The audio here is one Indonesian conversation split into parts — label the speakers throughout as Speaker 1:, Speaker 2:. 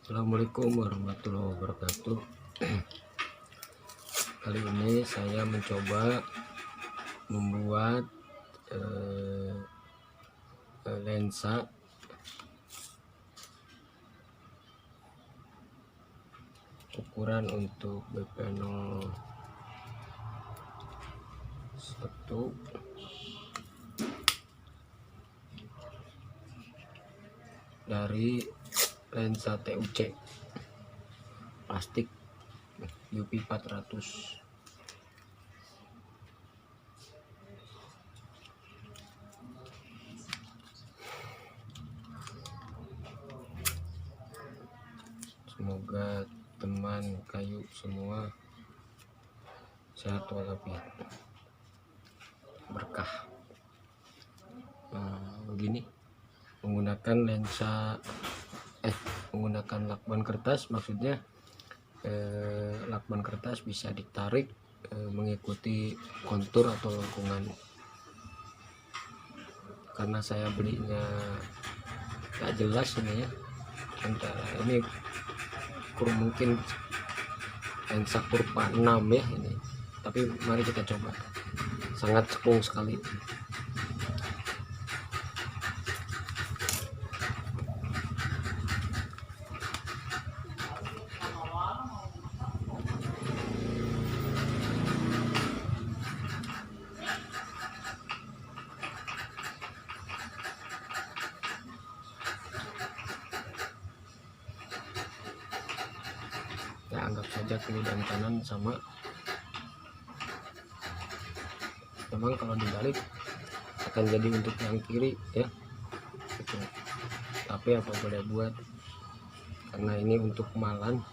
Speaker 1: Assalamualaikum warahmatullahi wabarakatuh. Kali ini saya mencoba membuat lensa ukuran untuk BP01 dari lensa TUC plastik UP 400. Semoga teman kayu semua sehat walafiat, berkah. Begini menggunakan lensa menggunakan lakban kertas, maksudnya lakban kertas bisa ditarik mengikuti kontur atau lengkungan. Karena saya belinya gak jelas ini ya, antara ini mungkin lensa kurva 6 ya ini, tapi mari kita coba. Sangat cekung sekali. Ya, anggap saja kiri dan kanan sama. Memang kalau dibalik akan jadi untuk yang kiri ya gitu. Tapi apa boleh buat, karena ini untuk malan,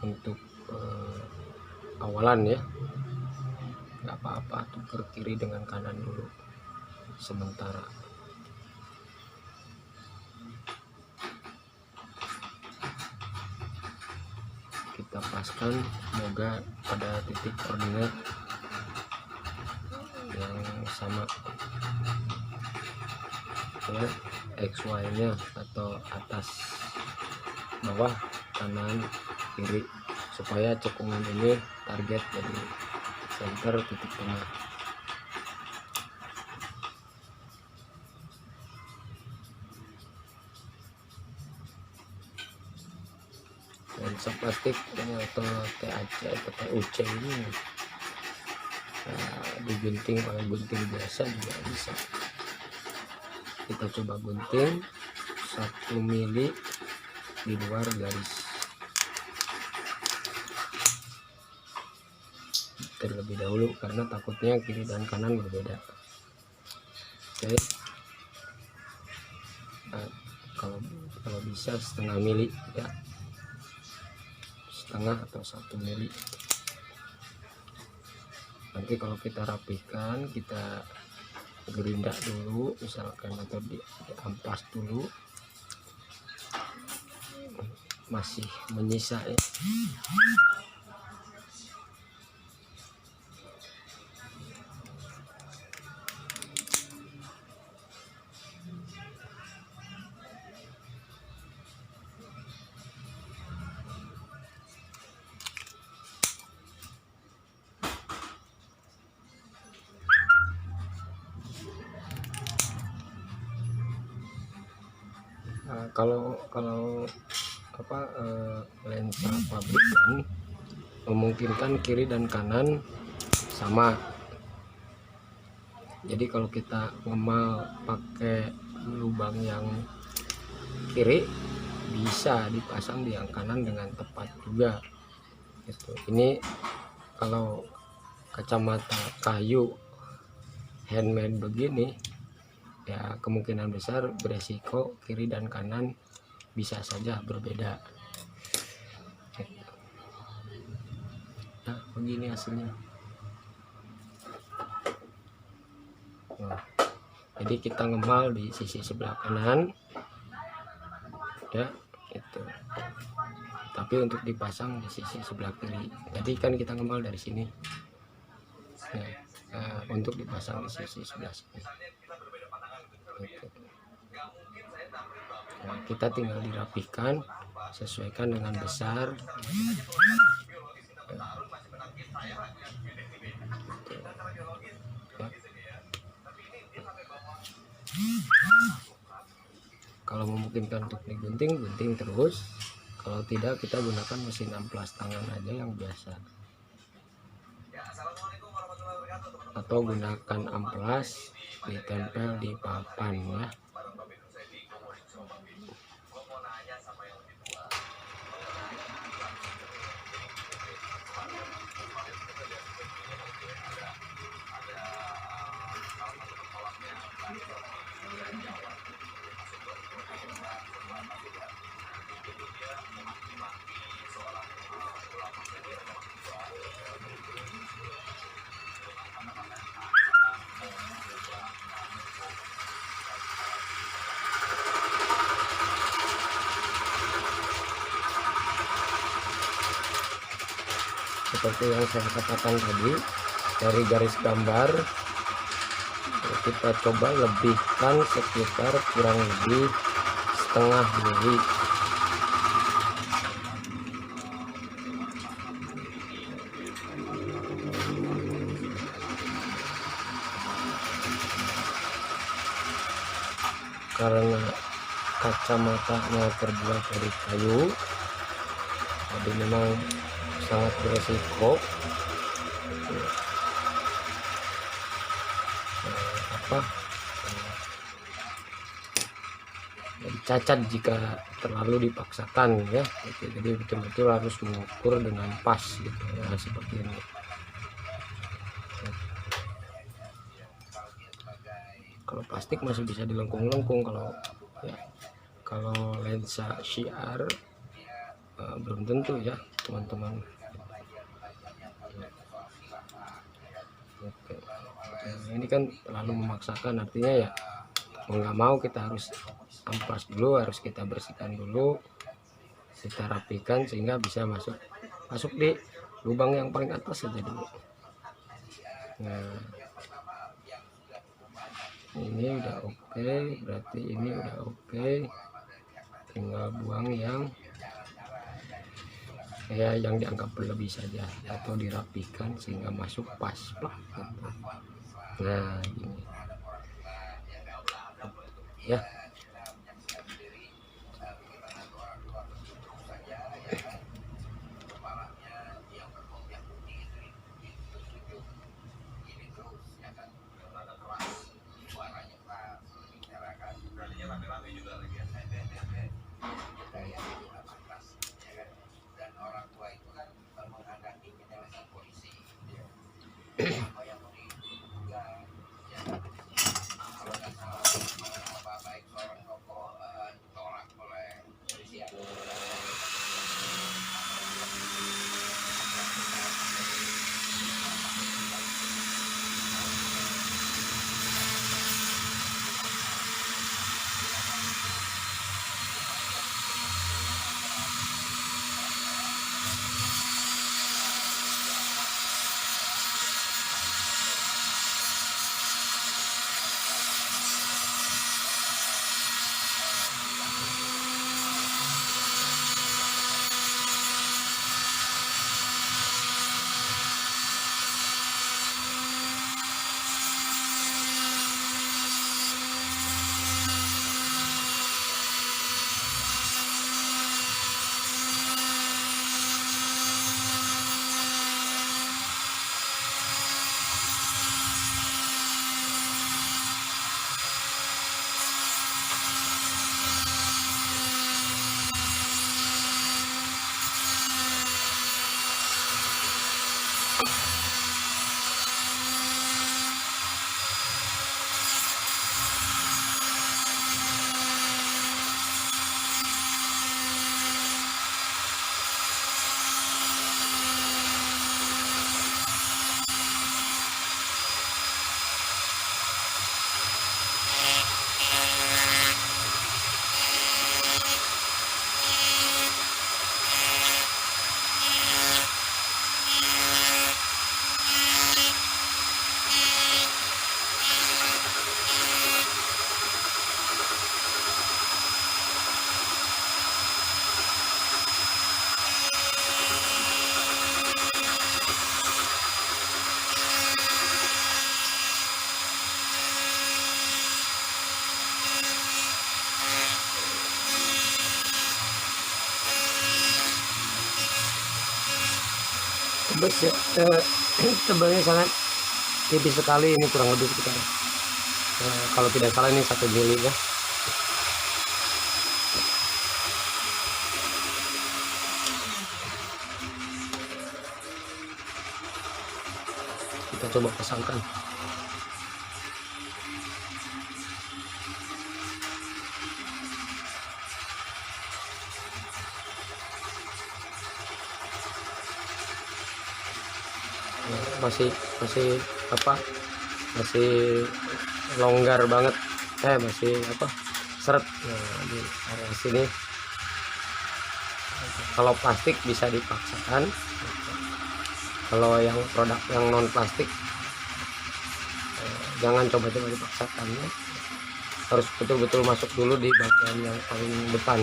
Speaker 1: untuk awalan ya, nggak apa-apa tuker kiri dengan kanan dulu sementara. Kita paskan, semoga pada titik koordinat yang sama ya, XY nya atau atas bawah kanan kiri, supaya cekungan ini target dari center titik tengah. Lensa plastik atau TAC atau TUC ini digunting pakai gunting biasa juga bisa. Kita coba gunting 1 mili di luar garis terlebih dahulu, karena takutnya kiri dan kanan berbeda. Oke. Kalau bisa setengah mili ya, setengah atau 1 mili. Nanti kalau kita rapihkan, kita gerindak dulu misalkan, atau diampas dulu, masih menyisa ya. Kalau lensa pabrikan memungkinkan kiri dan kanan sama. Jadi kalau kita ngemal pakai lubang yang kiri, bisa dipasang di yang kanan dengan tepat juga gitu. Ini kalau kacamata kayu handmade begini ya kemungkinan besar beresiko kiri dan kanan bisa saja berbeda. Nah begini hasilnya. Nah, jadi kita ngemal di sisi sebelah kanan ya itu, tapi untuk dipasang di sisi sebelah kiri. Jadi kan kita ngemal dari sini nah, untuk dipasang di sisi sebelah sini gitu. Nah, kita tinggal dirapikan, sesuaikan dengan besar kalau memungkinkan untuk digunting, gunting terus. Kalau tidak, kita gunakan mesin amplas tangan aja yang biasa, atau gunakan amplas ditempel di papan ya. Seperti yang saya katakan tadi, dari garis gambar kita coba lebihkan sekitar kurang lebih setengah mili. Karena kacamatanya terbuat dari kayu, jadi memang sangat beresiko cacat jika terlalu dipaksakan ya gitu. Jadi betul-betul harus mengukur dengan pas gitu ya, seperti ini. Kalau plastik masih bisa dilengkung-lengkung, kalau lensa syiar belum tentu ya teman-teman. Oke. Nah, ini kan terlalu memaksakan, artinya ya mau nggak mau kita harus amplas dulu, harus kita bersihkan dulu, kita rapikan sehingga bisa masuk di lubang yang paling atas saja dulu. Nah ini udah oke, berarti ini udah oke, tinggal buang yang yang dianggap berlebih saja atau dirapikan sehingga masuk pas plak gitu. Nah ini ya. tebes ya, tebalnya sangat tipis sekali, ini kurang lebih sekitar kalau tidak salah ini 1 mili ya. Kita coba pasangkan. masih masih longgar banget, masih seret. Nah, di area sini kalau plastik bisa dipaksakan, kalau yang produk yang non plastik jangan coba-coba dipaksakan ya. Harus betul-betul masuk dulu di bagian yang paling depan.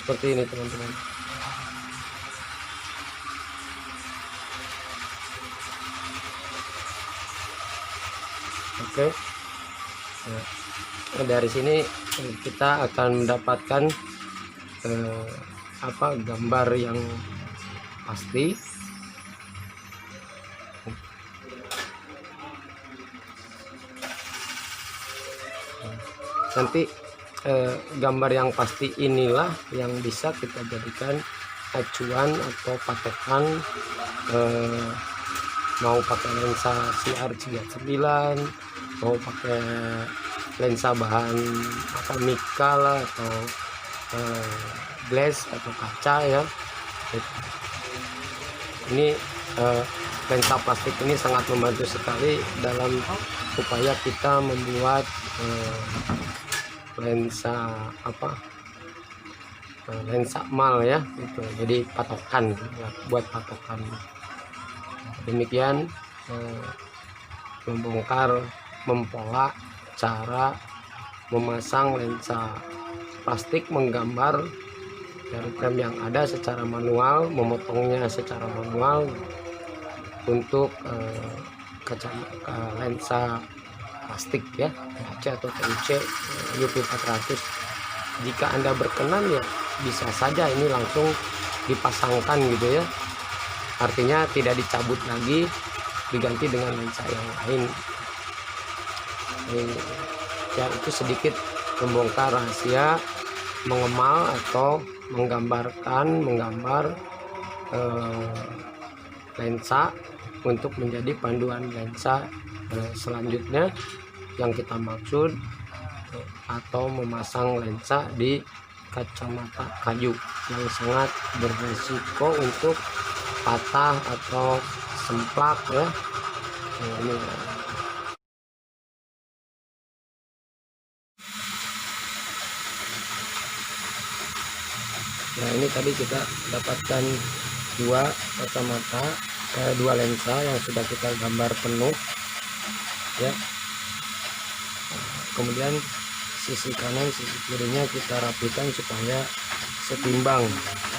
Speaker 1: Seperti ini teman-teman. Oke. Nah, dari sini kita akan mendapatkan gambar yang pasti. Nanti gambar yang pasti inilah yang bisa kita jadikan acuan atau patokan, mau pakai lensa CR39, mau pakai lensa bahan mika lah, atau glass atau kaca ya. Ini lensa plastik ini sangat membantu sekali dalam upaya kita membuat lensa lensa mal ya, gitu. Jadi patokan ya, buat patokan. Demikian membongkar, mempola cara memasang lensa plastik, menggambar dari frame yang ada secara manual, memotongnya secara manual untuk lensa plastik ya, THC atau TUC UP400. Jika Anda berkenan ya bisa saja ini langsung dipasangkan gitu ya, artinya tidak dicabut lagi, diganti dengan lensa yang lain. Ya, itu sedikit membongkar rahasia mengemal atau menggambar lensa untuk menjadi panduan lensa selanjutnya yang kita maksud, atau memasang lensa di kacamata kayu yang sangat berisiko untuk patah atau semplak ya. Nah, ini tadi kita dapatkan dua kacamata, dua lensa yang sudah kita gambar penuh ya. Kemudian sisi kanan, sisi kirinya kita rapikan supaya setimbang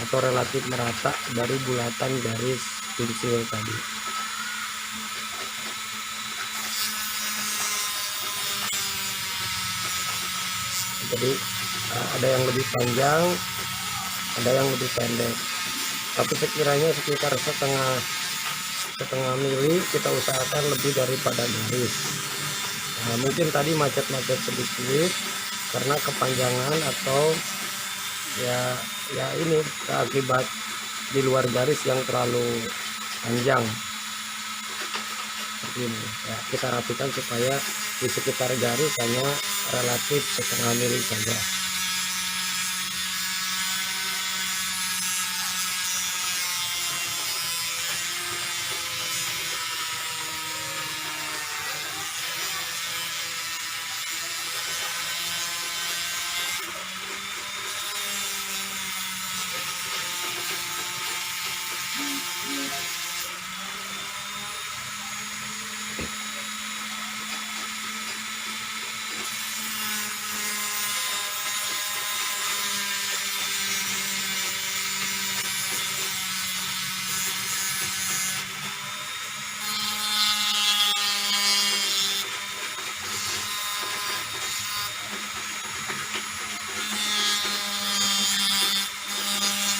Speaker 1: atau relatif merata dari bulatan garis pensil tadi. Jadi ada yang lebih panjang, ada yang lebih pendek, tapi sekiranya sekitar setengah mili kita usahakan lebih daripada garis. Nah, mungkin tadi macet-macet sedikit karena kepanjangan atau ya ini akibat di luar garis yang terlalu panjang seperti ini ya. Kita rapikan supaya di sekitar garis hanya relatif setengah mili saja.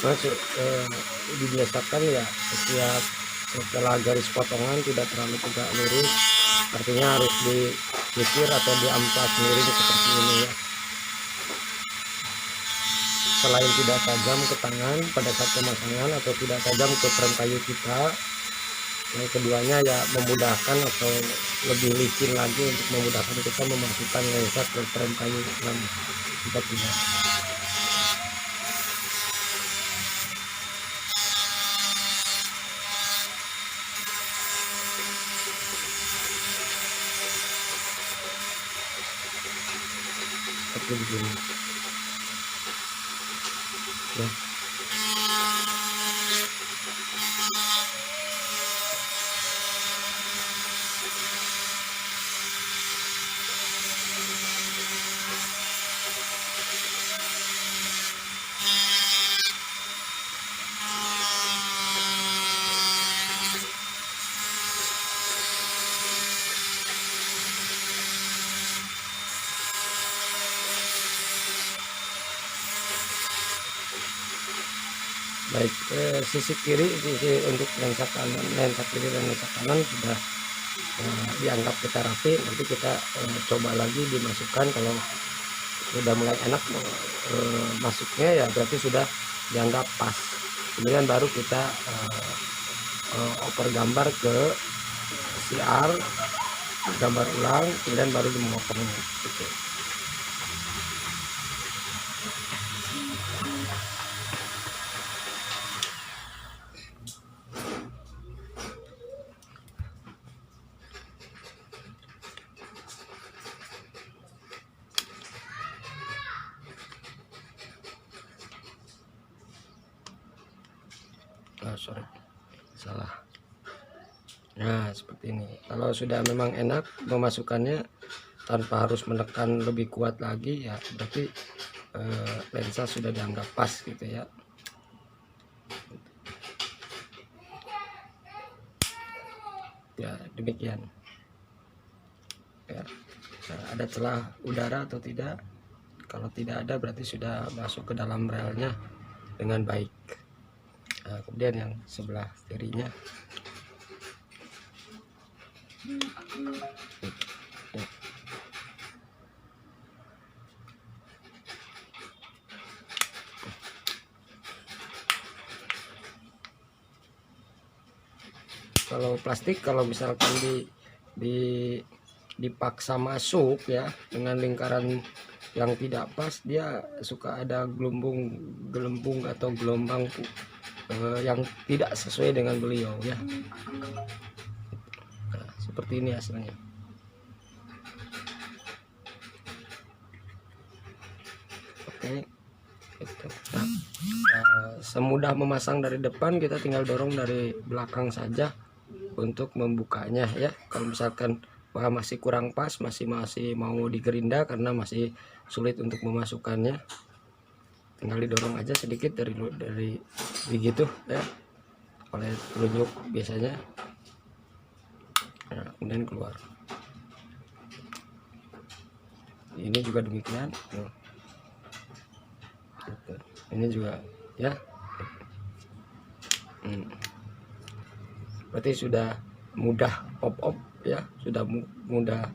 Speaker 1: masuk dibiasakan ya setiap setelah garis potongan tidak terlalu tegak lurus, artinya harus dikikir atau diamplas miring seperti ini ya. Selain tidak tajam ke tangan pada saat pemasangan atau tidak tajam ke frame kayu kita, yang keduanya ya memudahkan atau lebih licin lagi untuk memudahkan kita memasukkan lensa ke frame kayu yang kita punya. Seperti begini ya. Baik, sisi kiri, sisi untuk lensa kanan, lensa kiri dan lensa kanan sudah dianggap kita rapi. Nanti kita coba lagi dimasukkan. Kalau sudah mulai enak masuknya ya berarti sudah dianggap pas. Kemudian baru kita oper gambar ke CR, gambar ulang, kemudian baru dimotongnya gitu. Sorry, salah. Nah seperti ini. Kalau sudah memang enak memasukkannya tanpa harus menekan lebih kuat lagi ya berarti lensa sudah dianggap pas gitu ya. Ya demikian ya. Ada celah udara atau tidak? Kalau tidak ada berarti sudah masuk ke dalam relnya dengan baik. Nah, kemudian yang sebelah kirinya ya. Kalau plastik, kalau misalkan dipaksa masuk ya dengan lingkaran yang tidak pas, dia suka ada gelembung atau gelombang yang tidak sesuai dengan beliau ya. Nah, seperti ini hasilnya. Oke, gitu. Nah, semudah memasang dari depan, kita tinggal dorong dari belakang saja untuk membukanya ya. Kalau misalkan wah masih kurang pas, masih mau digerinda karena masih sulit untuk memasukkannya, tinggal didorong aja sedikit dari begitu ya, oleh telunjuk biasanya. Nah, kemudian keluar. Ini juga demikian. Ini juga ya. Berarti sudah mudah pop-up ya, sudah mudah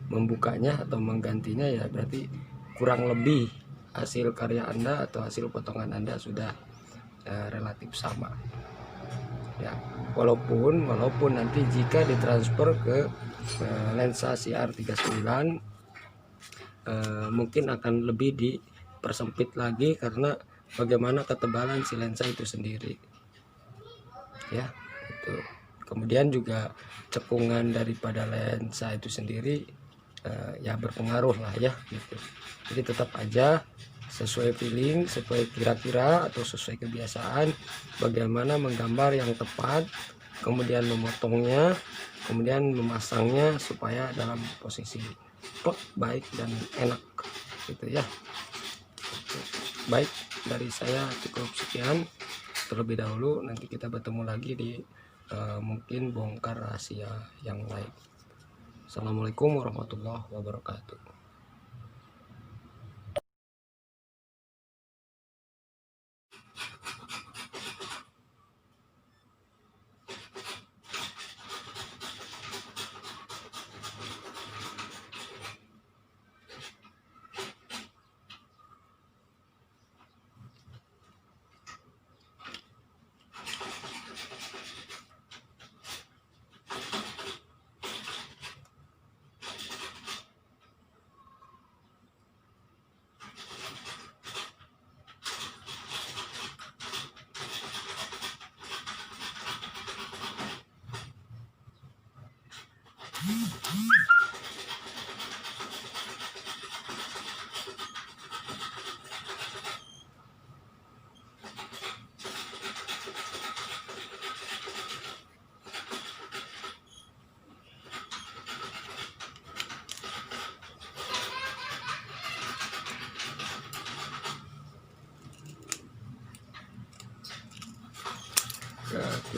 Speaker 1: membukanya atau menggantinya ya, berarti kurang lebih hasil karya Anda atau hasil potongan Anda sudah relatif sama ya. Walaupun nanti jika ditransfer ke lensa CR39 mungkin akan lebih dipersempit lagi karena bagaimana ketebalan si lensa itu sendiri ya itu. Kemudian juga cekungan daripada lensa itu sendiri ya berpengaruh lah ya gitu. Jadi tetap aja sesuai feeling, sesuai kira-kira atau sesuai kebiasaan bagaimana menggambar yang tepat, kemudian memotongnya, kemudian memasangnya supaya dalam posisi baik dan enak gitu ya. Baik, dari saya cukup sekian terlebih dahulu. Nanti kita bertemu lagi di mungkin bongkar rahasia yang lain. Assalamualaikum warahmatullahi wabarakatuh.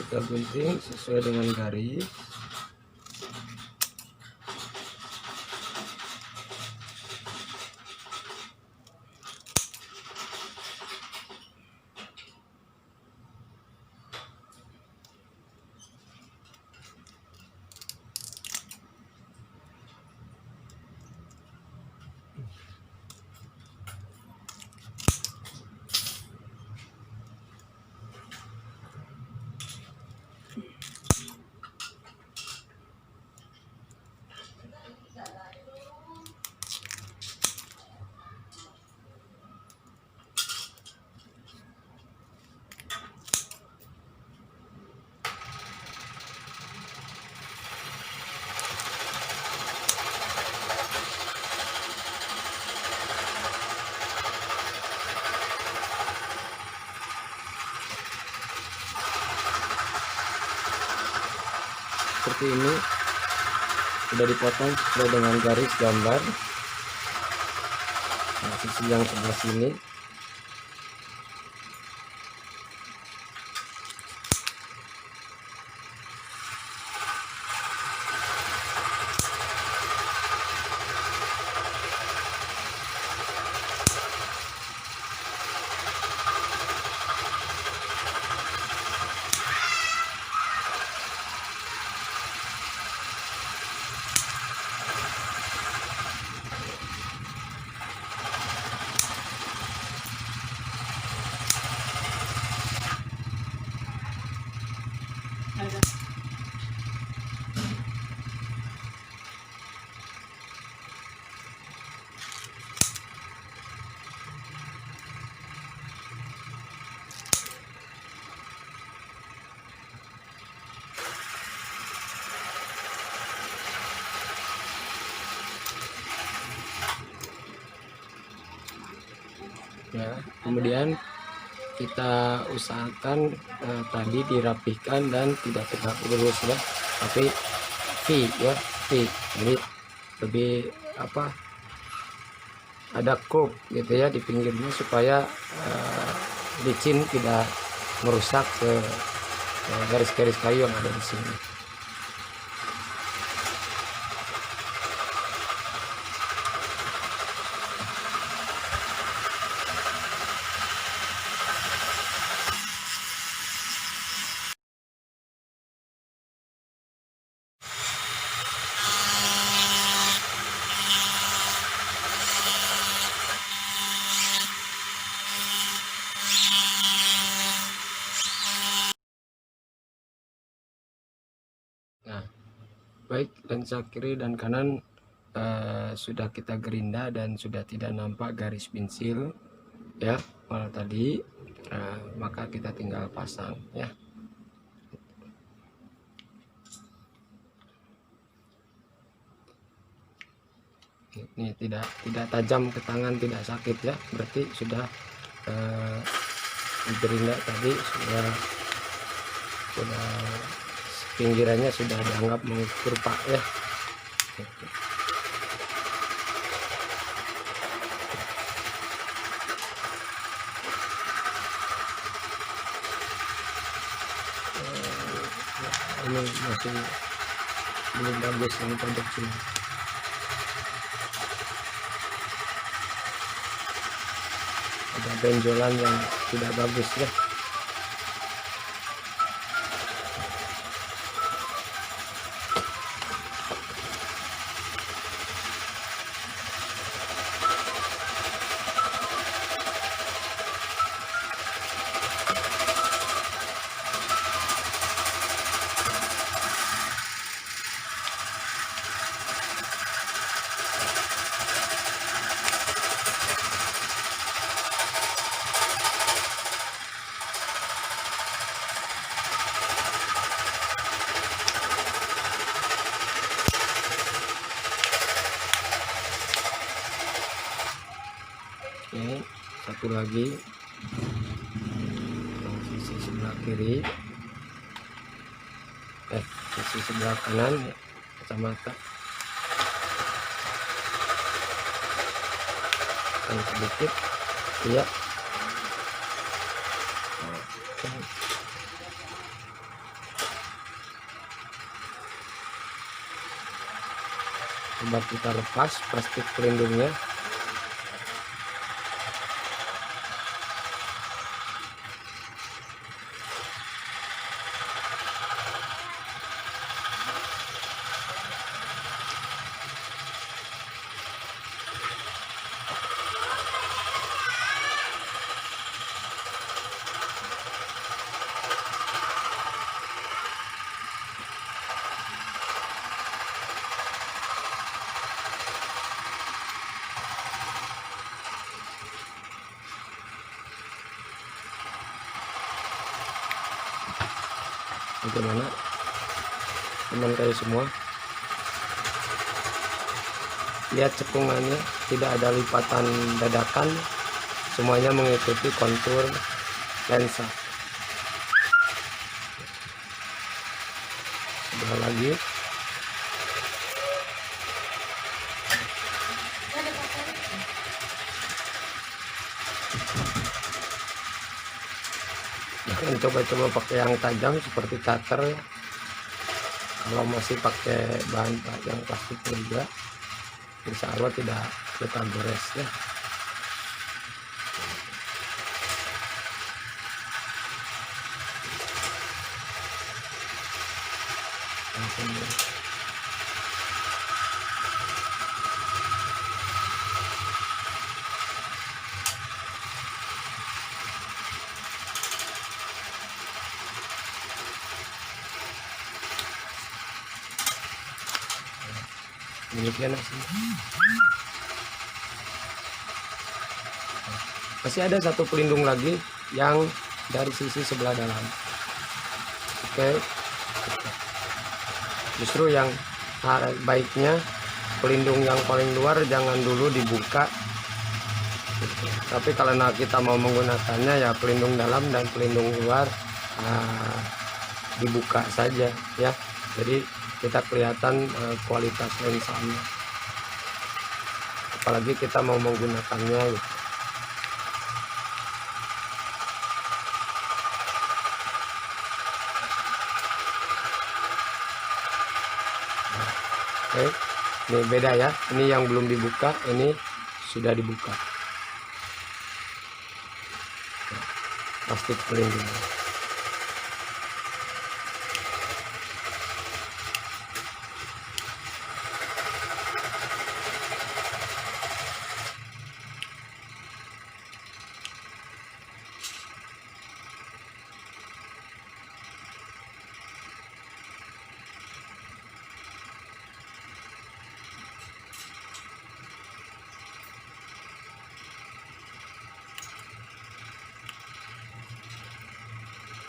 Speaker 1: kita gunting sesuai dengan garis. Seperti ini sudah dipotong sesuai dengan garis gambar. Nah, sisi yang sebelah sini ya. Kemudian kita usahakan tadi dirapihkan dan tidak tegak lurus ya, tapi V ya, V. Jadi lebih apa, ada curve gitu ya di pinggirnya supaya licin tidak merusak ke garis-garis kayu yang ada di sini. Nah, baik, lensa kiri dan kanan sudah kita gerinda dan sudah tidak nampak garis pensil ya malah tadi. Maka kita tinggal pasang ya. Ini tidak tajam ke tangan, tidak sakit ya, berarti sudah gerinda tadi sudah pinggirannya sudah dianggap mengukur pak ya. Ini masih belum bagus yang pojok sini. Ada benjolan yang tidak bagus ya. Oke, satu lagi sisi sebelah kiri, sisi sebelah kanan ya, kacamata yang sedikit ya. coba kita lepas plastik pelindungnya. Bagaimana teman kayu semua, lihat cekungannya tidak ada lipatan dadakan, semuanya mengikuti kontur lensa. Sebelah lagi. Jangan coba-coba pakai yang tajam seperti cutter ya. Kalau masih pakai bahan yang plastik juga, insya Allah tidak kita gores ya. Demikian masih ada satu pelindung lagi yang dari sisi sebelah dalam. Oke, justru yang baiknya pelindung yang paling luar jangan dulu dibuka, tapi karena kita mau menggunakannya ya pelindung dalam dan pelindung luar dibuka saja ya, jadi kita kelihatan kualitas lensanya, apalagi kita mau menggunakannya gitu. Oke, ini beda ya, ini yang belum dibuka, ini sudah dibuka. Plastik pelindung.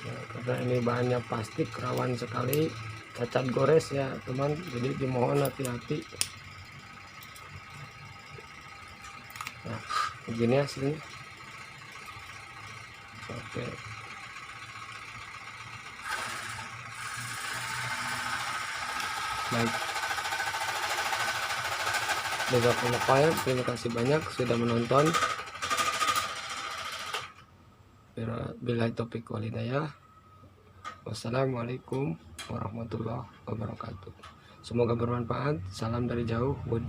Speaker 1: Ya, karena ini bahannya plastik rawan sekali cacat gores ya teman, jadi dimohon hati-hati. Nah, begini hasilnya. Oke, baik, terima kasih banyak sudah menonton. Bila topik walidayah. Wassalamualaikum warahmatullahi wabarakatuh. Semoga bermanfaat. Salam dari jauh. Buat